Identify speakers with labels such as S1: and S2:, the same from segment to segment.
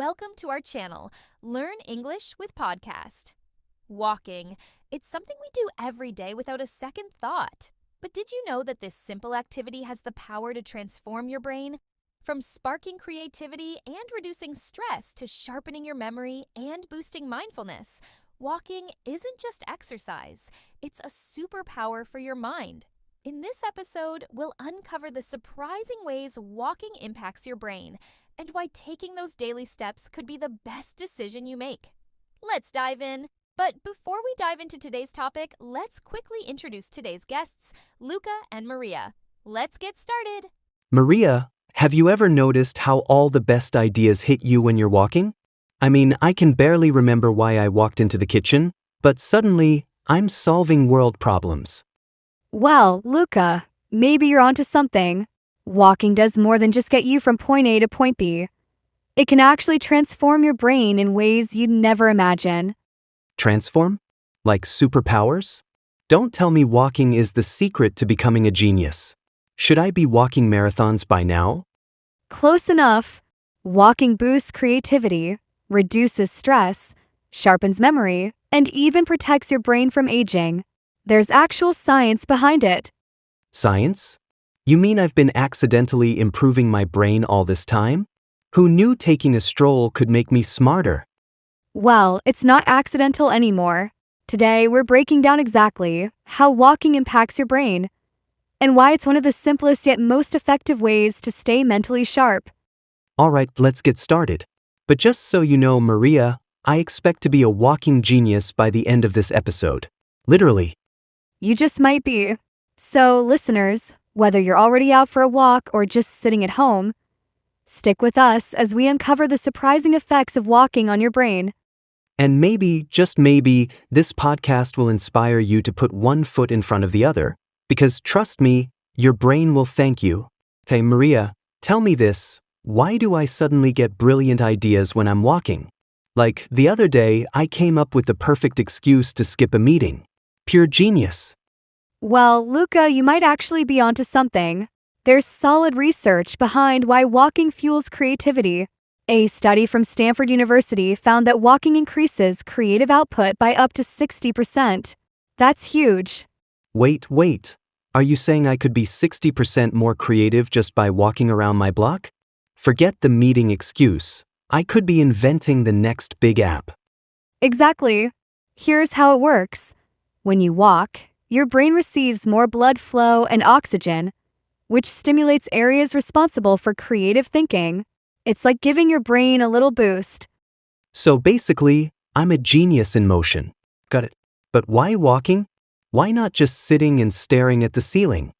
S1: welcome to our channel, Learn English with Podcast. Walking. It's something we do every day without a second thought. But did you know that this simple activity has the power to transform your brain? From sparking creativity and reducing stress to sharpening your memory and boosting mindfulness, walking isn't just exercise, it's a superpower for your mind. In this episode, we'll uncover the surprising ways walking impacts your brain and why taking those daily steps could be the best decision you make. Let's dive in. But before we dive into today's topic, let's quickly introduce today's guests, Luca and Maria. Let's get started.
S2: Maria, have you ever noticed how all the best ideas hit you when you're walking? I mean, I can barely remember why I walked into the kitchen, but suddenly, I'm solving world problems.
S3: Well, Luca, maybe you're onto something. Walking does more than just get you from point A to point B. It can actually transform your brain in ways you'd never imagine.
S2: Transform? Like superpowers? Don't tell me walking is the secret to becoming a genius. Should I be walking marathons by now?
S3: Close enough. Walking boosts creativity, reduces stress, sharpens memory, and even protects your brain from aging. There's actual science behind it.
S2: Science? You mean I've been accidentally improving my brain all this time? Who knew taking a stroll could make me smarter?
S3: Well, it's not accidental anymore. Today, we're breaking down exactly how walking impacts your brain and why it's one of the simplest yet most effective ways to stay mentally sharp.
S2: All right, let's get started. But just so you know, Maria, I expect to be a walking genius by the end of this episode. Literally.
S3: You just might be. So, listeners, whether you're already out for a walk or just sitting at home, stick with us as we uncover the surprising effects of walking on your brain.
S2: And maybe, just maybe, this podcast will inspire you to put one foot in front of the other. Because trust me, your brain will thank you. Hey, Maria, tell me this. Why do I suddenly get brilliant ideas when I'm walking? Like, the other day, I came up with the perfect excuse to skip a meeting. Pure genius.
S3: Well, Luca, you might actually be onto something. There's solid research behind why walking fuels creativity. A study from Stanford University found that walking increases creative output by up to 60%. That's huge.
S2: Wait. Are you saying I could be 60% more creative just by walking around my block? Forget the meeting excuse. I could be inventing the next big app.
S3: Exactly. Here's how it works. When you walk, your brain receives more blood flow and oxygen, which stimulates areas responsible for creative thinking. It's like giving your brain a little boost.
S2: So basically, I'm a genius in motion. Got it. But why walking? Why not just sitting and staring at the ceiling?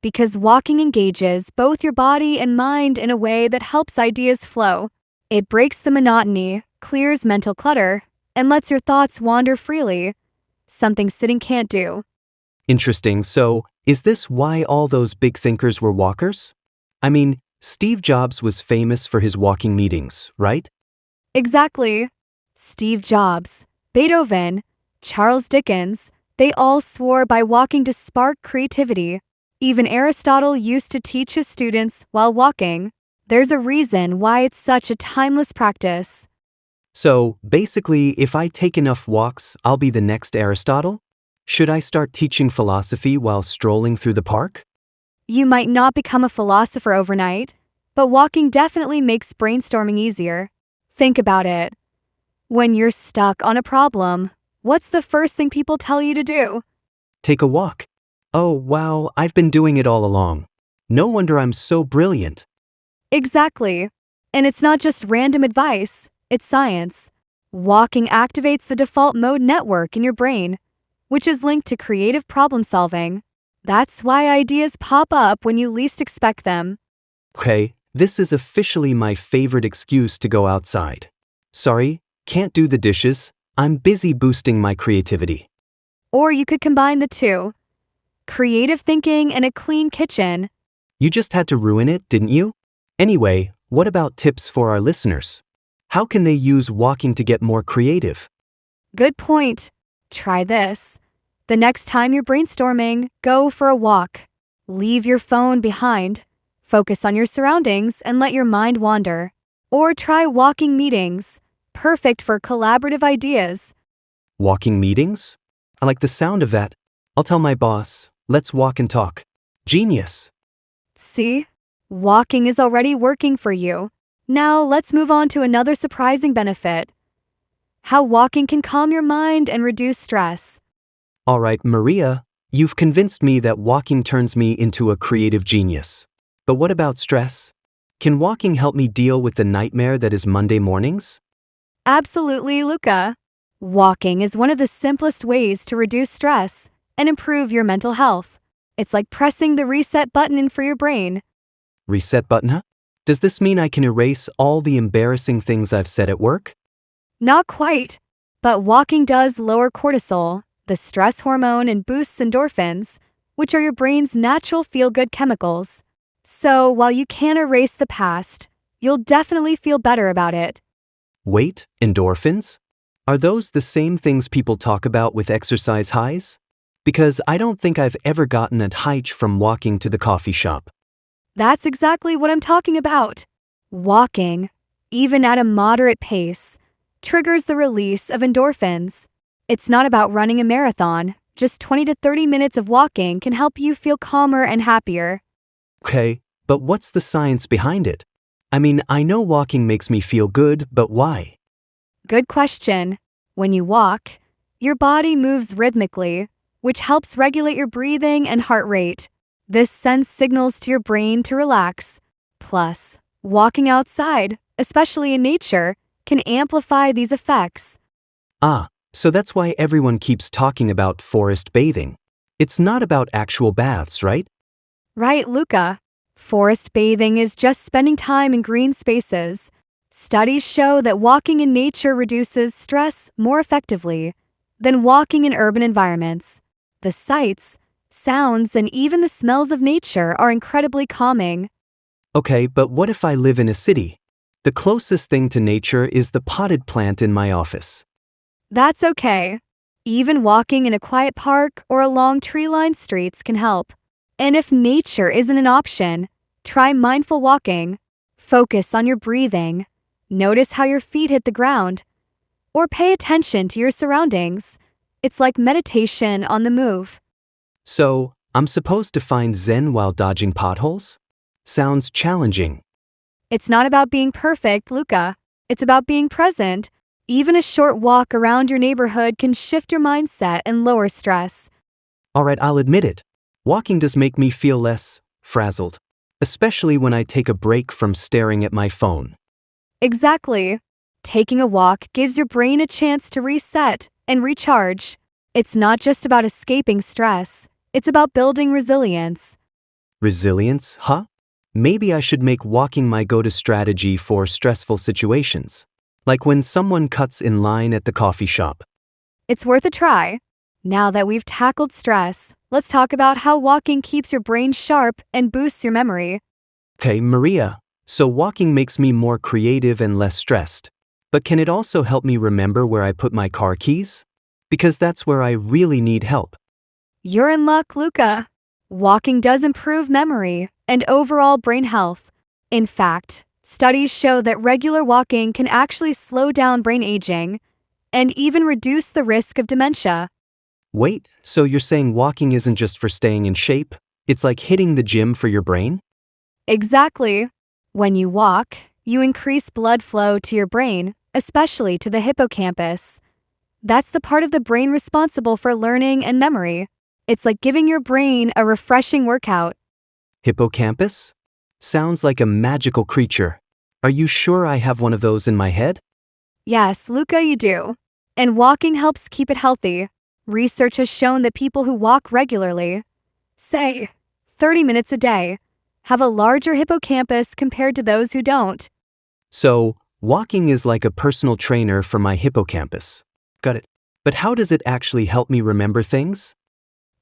S3: Because walking engages both your body and mind in a way that helps ideas flow. It breaks the monotony, clears mental clutter, and lets your thoughts wander freely, something sitting can't do.
S2: Interesting. So, is this why all those big thinkers were walkers? I mean, Steve Jobs was famous for his walking meetings, right?
S3: Exactly. Steve Jobs, Beethoven, Charles Dickens, they all swore by walking to spark creativity. Even Aristotle used to teach his students while walking. There's a reason why it's such a timeless practice.
S2: So, basically, if I take enough walks, I'll be the next Aristotle? Should I start teaching philosophy while strolling through the park?
S3: You might not become a philosopher overnight, but walking definitely makes brainstorming easier. Think about it. When you're stuck on a problem, what's the first thing people tell you to do?
S2: Take a walk. Oh, wow, I've been doing it all along. No wonder I'm so brilliant.
S3: Exactly. And it's not just random advice, it's science. Walking activates the default mode network in your brain, which is linked to creative problem solving. That's why ideas pop up when you least expect them.
S2: Okay, this is officially my favorite excuse to go outside. Sorry, can't do the dishes. I'm busy boosting my creativity.
S3: Or you could combine the two. Creative thinking and a clean kitchen.
S2: You just had to ruin it, didn't you? Anyway, what about tips for our listeners? How can they use walking to get more creative?
S3: Good point. Try this. The next time you're brainstorming, go for a walk. Leave your phone behind. Focus on your surroundings and let your mind wander. Or try walking meetings, perfect for collaborative ideas.
S2: Walking meetings? I like the sound of that. I'll tell my boss, let's walk and talk. Genius.
S3: See? Walking is already working for you. Now let's move on to another surprising benefit. How walking can calm your mind and reduce stress.
S2: All right, Maria, you've convinced me that walking turns me into a creative genius. But what about stress? Can walking help me deal with the nightmare that is Monday mornings?
S3: Absolutely, Luca. Walking is one of the simplest ways to reduce stress and improve your mental health. It's like pressing the reset button for your brain.
S2: Reset button, huh? Does this mean I can erase all the embarrassing things I've said at work?
S3: Not quite, but walking does lower cortisol, the stress hormone, and boosts endorphins, which are your brain's natural feel-good chemicals. So while you can't erase the past, you'll definitely feel better about it.
S2: Wait, endorphins? Are those the same things people talk about with exercise highs? Because I don't think I've ever gotten a high from walking to the coffee shop.
S3: That's exactly what I'm talking about. Walking, even at a moderate pace, triggers the release of endorphins. It's not about running a marathon. Just 20 to 30 minutes of walking can help you feel calmer and happier.
S2: Okay, but what's the science behind it? I mean, I know walking makes me feel good, but why?
S3: Good question. When you walk, your body moves rhythmically, which helps regulate your breathing and heart rate. This sends signals to your brain to relax. Plus, walking outside, especially in nature, can amplify these effects.
S2: Ah, so that's why everyone keeps talking about forest bathing. It's not about actual baths, right?
S3: Right, Luca. Forest bathing is just spending time in green spaces. Studies show that walking in nature reduces stress more effectively than walking in urban environments. The sights, sounds, and even the smells of nature are incredibly calming.
S2: Okay, but what if I live in a city? The closest thing to nature is the potted plant in my office.
S3: That's okay. Even walking in a quiet park or along tree-lined streets can help. And if nature isn't an option, try mindful walking. Focus on your breathing. Notice how your feet hit the ground. Or pay attention to your surroundings. It's like meditation on the move.
S2: So, I'm supposed to find Zen while dodging potholes? Sounds challenging.
S3: It's not about being perfect, Luca. It's about being present. Even a short walk around your neighborhood can shift your mindset and lower stress.
S2: All right, I'll admit it. Walking does make me feel less frazzled, especially when I take a break from staring at my phone.
S3: Exactly. Taking a walk gives your brain a chance to reset and recharge. It's not just about escaping stress. It's about building resilience.
S2: Resilience, huh? Maybe I should make walking my go-to strategy for stressful situations, like when someone cuts in line at the coffee shop.
S3: It's worth a try. Now that we've tackled stress, let's talk about how walking keeps your brain sharp and boosts your memory.
S2: Okay, Maria, so walking makes me more creative and less stressed. But can it also help me remember where I put my car keys? Because that's where I really need help.
S3: You're in luck, Luca. Walking does improve memory and overall brain health. In fact, studies show that regular walking can actually slow down brain aging and even reduce the risk of dementia.
S2: Wait, so you're saying walking isn't just for staying in shape? It's like hitting the gym for your brain?
S3: Exactly. When you walk, you increase blood flow to your brain, especially to the hippocampus. That's the part of the brain responsible for learning and memory. It's like giving your brain a refreshing workout.
S2: Hippocampus? Sounds like a magical creature. Are you sure I have one of those in my head?
S3: Yes, Luca, you do. And walking helps keep it healthy. Research has shown that people who walk regularly, say 30 minutes a day, have a larger hippocampus compared to those who don't.
S2: So, walking is like a personal trainer for my hippocampus. Got it. But how does it actually help me remember things?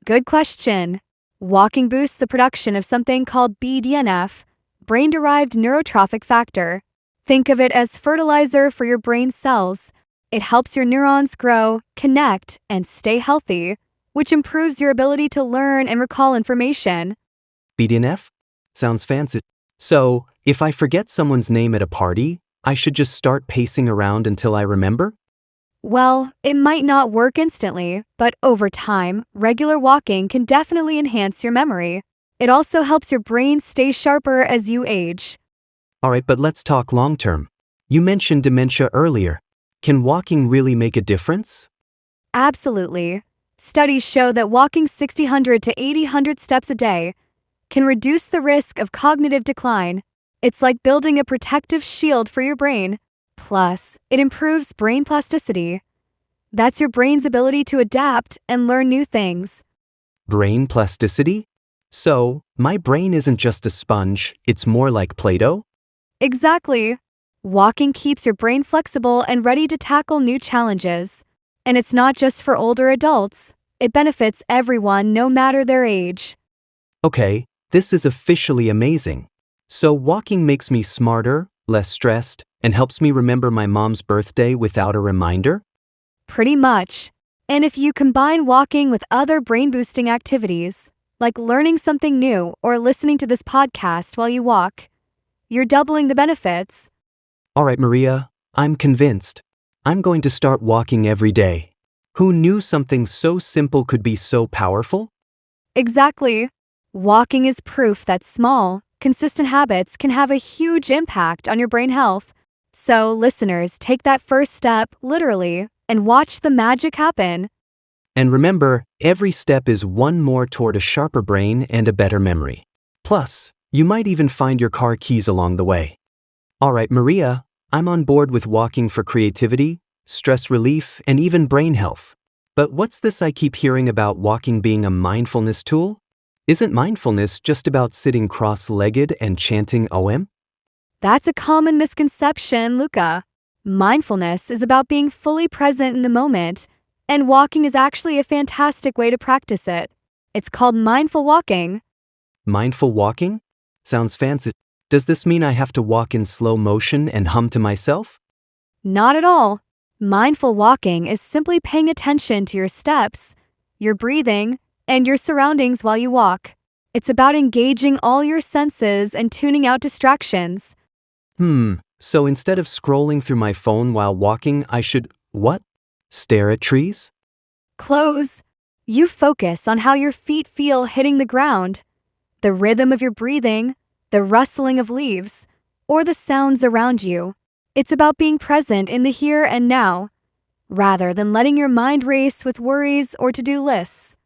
S3: Good question. Walking boosts the production of something called BDNF, brain-derived neurotrophic factor. Think of it as fertilizer for your brain cells. It helps your neurons grow, connect, and stay healthy, which improves your ability to learn and recall information.
S2: BDNF? Sounds fancy. So, if I forget someone's name at a party, I should just start pacing around until I remember?
S3: Well, it might not work instantly, but over time, regular walking can definitely enhance your memory. It also helps your brain stay sharper as you age.
S2: Alright, but let's talk long term. You mentioned dementia earlier. Can walking really make a difference?
S3: Absolutely. Studies show that walking 600 to 800 steps a day can reduce the risk of cognitive decline. It's like building a protective shield for your brain. Plus, it improves brain plasticity. That's your brain's ability to adapt and learn new things.
S2: Brain plasticity? So, my brain isn't just a sponge, it's more like Play-Doh?
S3: Exactly. Walking keeps your brain flexible and ready to tackle new challenges. And it's not just for older adults. It benefits everyone no matter their age.
S2: Okay, this is officially amazing. So walking makes me smarter, less stressed, and helps me remember my mom's birthday without a reminder?
S3: Pretty much. And if you combine walking with other brain-boosting activities, like learning something new or listening to this podcast while you walk, you're doubling the benefits.
S2: Alright, Maria, I'm convinced. I'm going to start walking every day. Who knew something so simple could be so powerful?
S3: Exactly. Walking is proof that small, consistent habits can have a huge impact on your brain health. So, listeners, take that first step literally and watch the magic happen.
S2: And remember, every step is one more toward a sharper brain and a better memory. Plus, you might even find your car keys along the way. Alright, Maria, I'm on board with walking for creativity, stress relief, and even brain health. But what's this I keep hearing about walking being a mindfulness tool? Isn't mindfulness just about sitting cross-legged and chanting OM?
S3: That's a common misconception, Luca. Mindfulness is about being fully present in the moment, and walking is actually a fantastic way to practice it. It's called mindful walking.
S2: Mindful walking? Sounds fancy. Does this mean I have to walk in slow motion and hum to myself?
S3: Not at all. Mindful walking is simply paying attention to your steps, your breathing, and your surroundings while you walk. It's about engaging all your senses and tuning out distractions.
S2: So instead of scrolling through my phone while walking, I should, what? Stare at trees?
S3: Close. You focus on how your feet feel hitting the ground, the rhythm of your breathing, the rustling of leaves, or the sounds around you. It's about being present in the here and now, rather than letting your mind race with worries or to-do lists.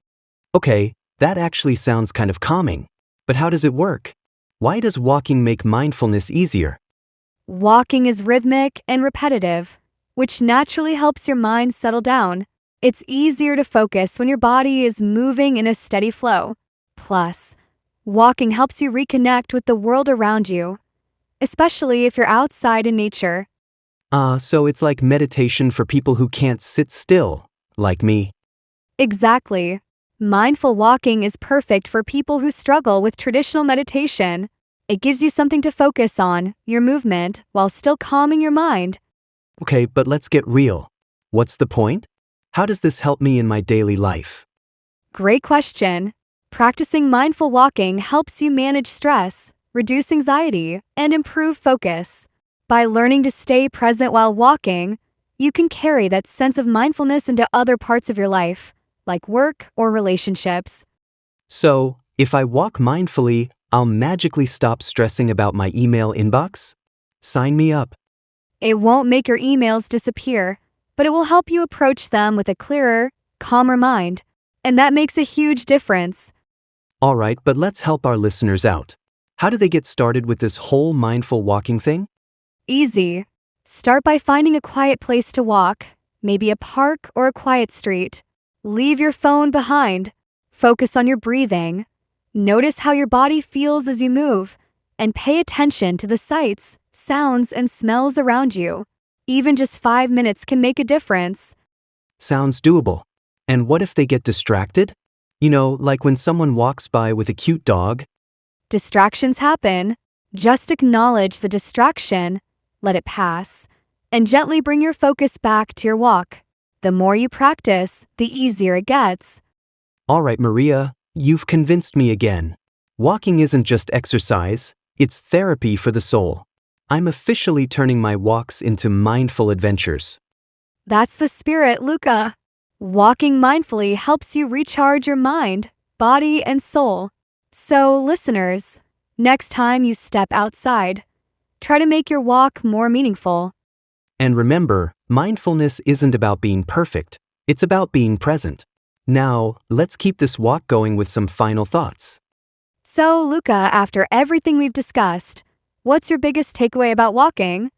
S2: Okay, that actually sounds kind of calming. But how does it work? Why does walking make mindfulness easier?
S3: Walking is rhythmic and repetitive, which naturally helps your mind settle down. It's easier to focus when your body is moving in a steady flow. Plus, walking helps you reconnect with the world around you, especially if you're outside in nature.
S2: So it's like meditation for people who can't sit still, like me.
S3: Exactly. Mindful walking is perfect for people who struggle with traditional meditation. It gives you something to focus on, your movement, while still calming your mind.
S2: Okay, but let's get real. What's the point? How does this help me in my daily life?
S3: Great question. Practicing mindful walking helps you manage stress, reduce anxiety, and improve focus. By learning to stay present while walking, you can carry that sense of mindfulness into other parts of your life, like work or relationships.
S2: So, if I walk mindfully, I'll magically stop stressing about my email inbox? Sign me up.
S3: It won't make your emails disappear, but it will help you approach them with a clearer, calmer mind. And that makes a huge difference.
S2: Alright, but let's help our listeners out. How do they get started with this whole mindful walking thing?
S3: Easy. Start by finding a quiet place to walk, maybe a park or a quiet street. Leave your phone behind. Focus on your breathing. Notice how your body feels as you move, and pay attention to the sights, sounds, and smells around you. Even just 5 minutes can make a difference.
S2: Sounds doable. And what if they get distracted? You know, like when someone walks by with a cute dog?
S3: Distractions happen. Just acknowledge the distraction, let it pass, and gently bring your focus back to your walk. The more you practice, the easier it gets.
S2: Alright, Maria, you've convinced me again. Walking isn't just exercise, it's therapy for the soul. I'm officially turning my walks into mindful adventures.
S3: That's the spirit, Luca. Walking mindfully helps you recharge your mind, body, and soul. So, listeners, next time you step outside, try to make your walk more meaningful.
S2: And remember, mindfulness isn't about being perfect, it's about being present. Now, let's keep this walk going with some final thoughts.
S3: So, Luca, after everything we've discussed, what's your biggest takeaway about walking?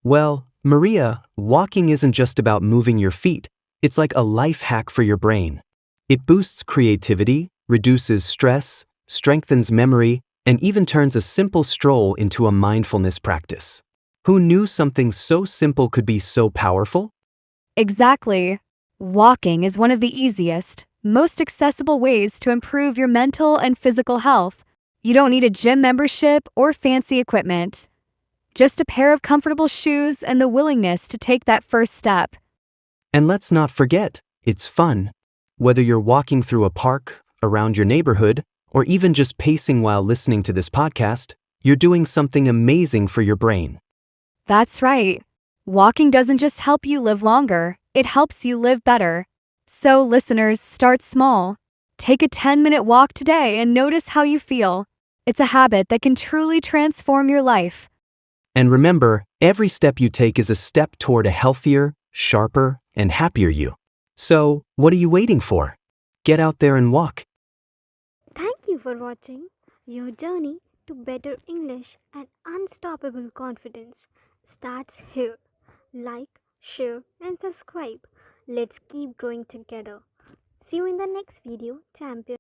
S2: Well, Maria, walking isn't just about moving your feet, it's like a life hack for your brain. It boosts creativity, reduces stress, strengthens memory, and even turns a simple stroll into a mindfulness practice. Who knew something so simple could be so powerful?
S3: Exactly. Walking is one of the easiest, most accessible ways to improve your mental and physical health. You don't need a gym membership or fancy equipment. Just a pair of comfortable shoes and the willingness to take that first step.
S2: And let's not forget, it's fun. Whether you're walking through a park, around your neighborhood, or even just pacing while listening to this podcast, you're doing something amazing for your brain.
S3: That's right. Walking doesn't just help you live longer, it helps you live better. So, listeners, start small. Take a 10-minute walk today and notice how you feel. It's a habit that can truly transform your life.
S2: And remember, every step you take is a step toward a healthier, sharper, and happier you. So, what are you waiting for? Get out there and walk.
S4: Thank you for watching. Your journey to better English and unstoppable confidence starts here. Like, share, and subscribe. Let's keep growing together. See you in the next video, champion.